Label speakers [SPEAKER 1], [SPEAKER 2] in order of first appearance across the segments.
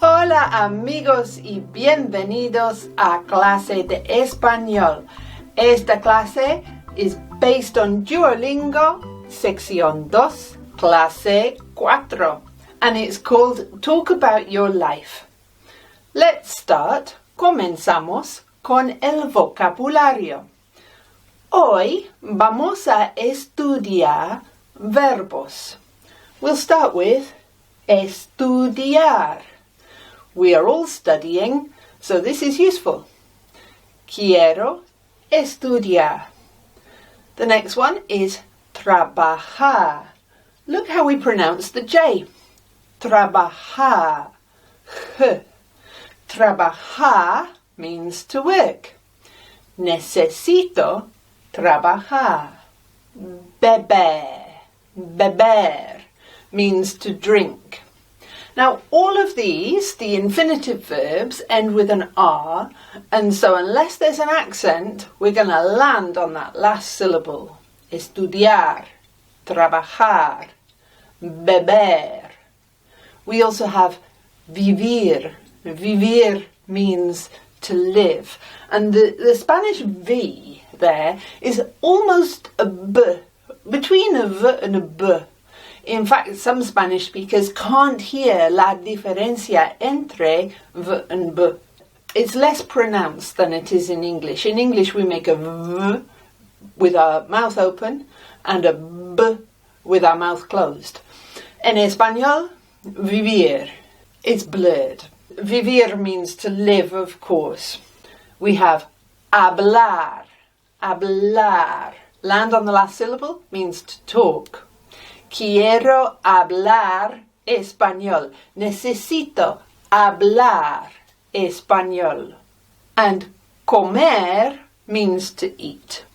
[SPEAKER 1] Hola amigos y bienvenidos a clase de español. Esta clase is based on Duolingo, sección 2, clase 4, and it's called Talk About Your Life. Let's start. Comenzamos con el vocabulario. Hoy vamos a estudiar verbos. We'll start with estudiar. We are all studying, so this is useful. Quiero estudiar. The next one is trabajar. Look how we pronounce the J. Trabajar. Trabajar means to work. Necesito trabajar. Beber means to drink. Now, all of these, the infinitive verbs, end with an R, and so unless there's an accent, we're going to land on that last syllable. Estudiar, trabajar, beber. We also have vivir. Vivir means to live. And the Spanish V there is almost a B, between a V and a B. In fact, some Spanish speakers can't hear la diferencia entre V and B. It's less pronounced than it is in English. In English, we make a V with our mouth open and a B with our mouth closed. En español, vivir. It's blurred. Vivir means to live, of course. We have hablar. Hablar. Land on the last syllable means to talk. Quiero hablar español. Necesito hablar español. And comer means to eat.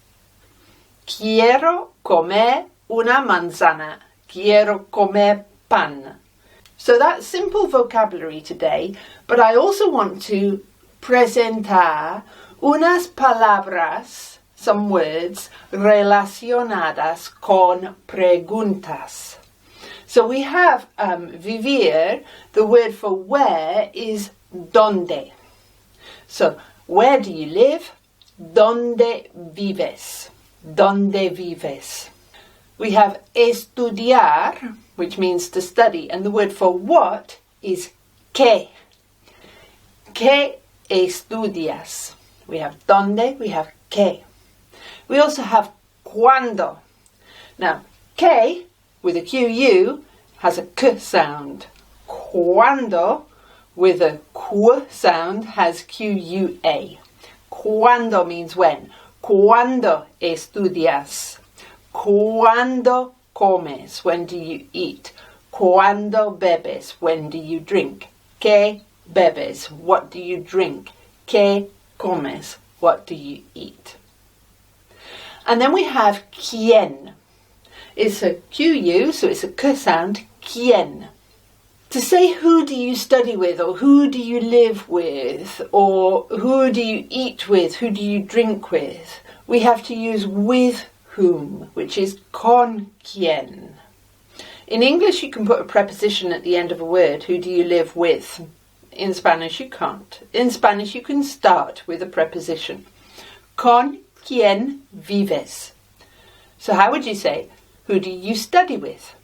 [SPEAKER 1] Quiero comer una manzana. Quiero comer pan. So that's simple vocabulary today, but I also want to presentar unas palabras, some words relacionadas con preguntas. So we have vivir. The word for where is donde. So where do you live? Donde vives. Donde vives. We have estudiar, which means to study, and the word for what is qué. ¿Qué estudias? We have donde, we have qué. We also have cuando. Now, que with a QU has a k sound. Cuando with a qu sound has QUA. Cuando means when. Cuando estudias. Cuando comes. When do you eat? Cuando bebes. When do you drink? ¿Qué bebes? What do you drink? ¿Qué comes? What do you eat? And then we have quién. It's a QU, so it's a k sound, quién. To say who do you study with, or who do you live with, or who do you eat with, who do you drink with, we have to use with whom, which is con quién. In English, you can put a preposition at the end of a word. Who do you live with? In Spanish, you can't. In Spanish, you can start with a preposition. Con quién vives. So how would you say, who do you study with?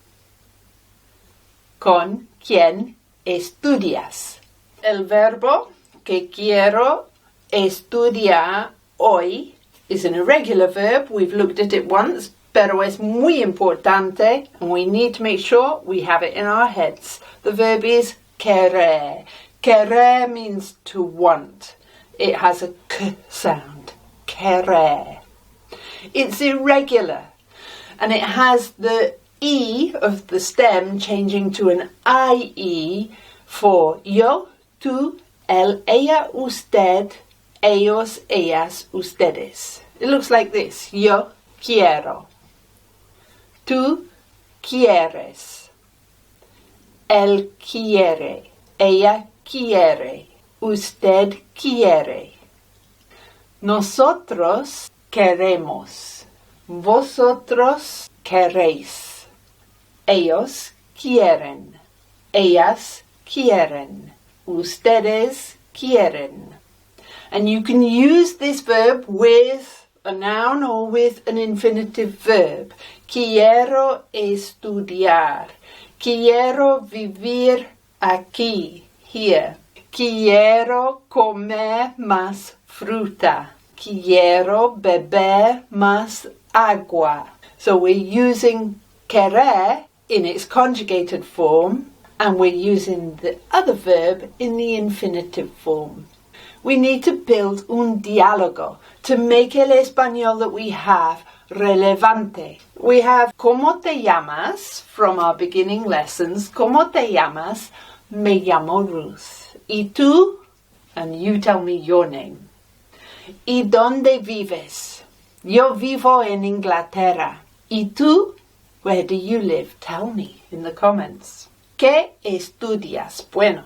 [SPEAKER 1] Con quién estudias. El verbo que quiero estudiar hoy is an irregular verb. We've looked at it once, pero es muy importante, and we need to make sure we have it in our heads. The verb is querer. Querer means to want. It has a k sound. Querer. It's irregular, and it has the E of the stem changing to an IE for yo, tú, él, ella, usted, ellos, ellas, ustedes. It looks like this. Yo quiero. Tú quieres. Él quiere. Ella quiere. Usted quiere. Nosotros queremos. Vosotros queréis. Ellos quieren. Ellas quieren. ustedes quieren. And you can use this verb with a noun or with an infinitive verb. Quiero estudiar. Quiero vivir aquí, here. Quiero comer más fruta. Quiero beber más agua. So we're using querer in its conjugated form, and we're using the other verb in the infinitive form. We need to build un diálogo to make el español that we have relevante. We have ¿Cómo te llamas? From our beginning lessons. ¿Cómo te llamas? Me llamo Ruth. ¿Y tú? And you tell me your name. ¿Y dónde vives? Yo vivo en Inglaterra. ¿Y tú? Where do you live? Tell me in the comments. ¿Qué estudias? Bueno,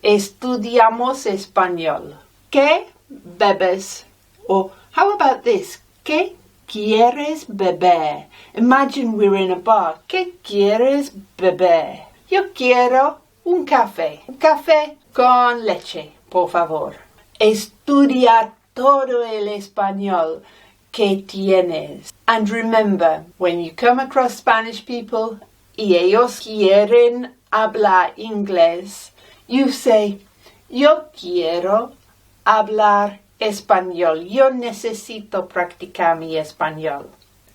[SPEAKER 1] estudiamos español. ¿Qué bebes? Or how about this? ¿Qué quieres beber? Imagine we're in a bar. ¿Qué quieres beber? Yo quiero un café. Un café con leche, por favor. Estudia todo el español que tienes. And remember, when you come across Spanish people y ellos quieren hablar inglés, you say, yo quiero hablar español. Yo necesito practicar mi español.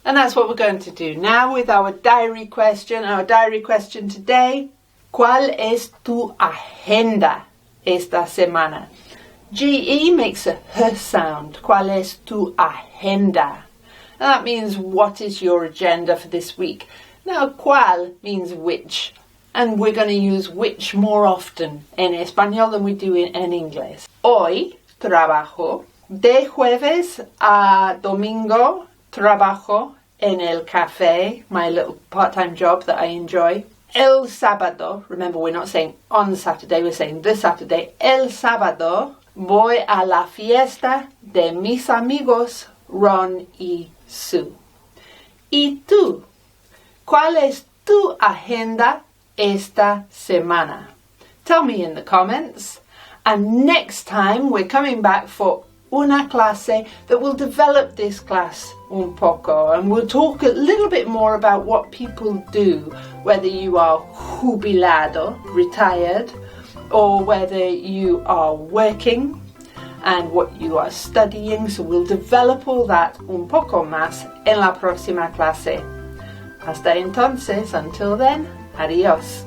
[SPEAKER 1] And that's what we're going to do now with our diary question. Our diary question today, ¿cuál es tu agenda esta semana? GE makes a H sound. ¿Cuál es tu agenda? And that means what is your agenda for this week. Now, ¿cuál means which. And we're going to use which more often in español than we do in English. Hoy trabajo. De jueves a domingo trabajo en el café, my little part-time job that I enjoy. El sábado, remember we're not saying on Saturday, we're saying the Saturday. El sábado voy a la fiesta de mis amigos Ron y Sue. ¿Y tú? ¿Cuál es tu agenda esta semana? Tell me in the comments. And next time we're coming back for una clase that will develop this class un poco, and we'll talk a little bit more about what people do, whether you are jubilado, retired, or whether you are working and what you are studying. So we'll develop all that un poco más en la próxima clase. Hasta entonces, until then, adiós.